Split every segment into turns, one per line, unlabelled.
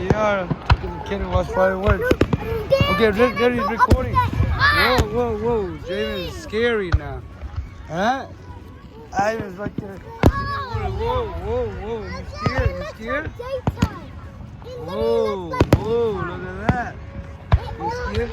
we are. Taking the kid to watch fireworks. Okay, ready, recording. Whoa. Jaden is scary now. Huh? Ivan's right there. Whoa. You scared? Whoa, look at that. You scared?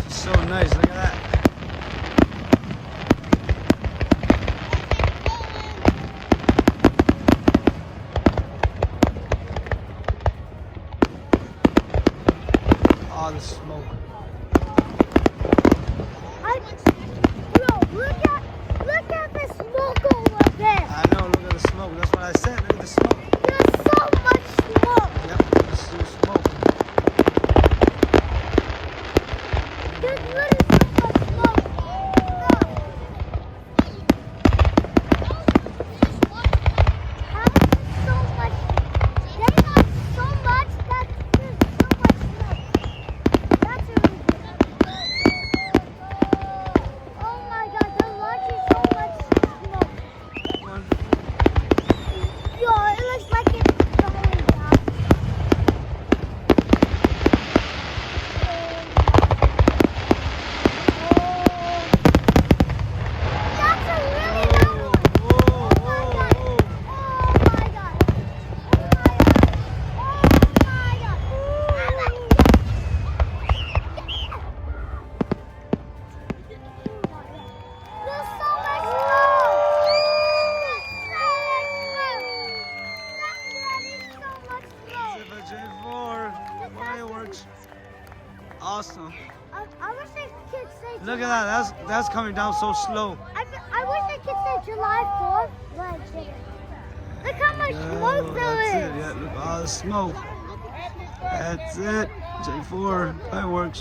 So nice, look at that. Oh, the smoke.
Bro, look at the smoke over there.
I know, look at the smoke. That's what I said. Look at the smoke.
There's so much smoke.
Yep, this is smoke.
There's literally so much smoke. How is it so much? They got so much that there's so much smoke. That's really good. Oh my God, they're launching so much smoke. Yo, it looks like it's going down. That's a really loud one. Oh my God. Oh my God. There's so much smoke.
J4 fireworks. Awesome.
I wish they could say.
Look at that. That's coming down so slow.
I wish they could say July 4th, but I didn't. Look how much smoke there
That's
is.
it. Yeah, look all the smoke. That's it. J4 fireworks.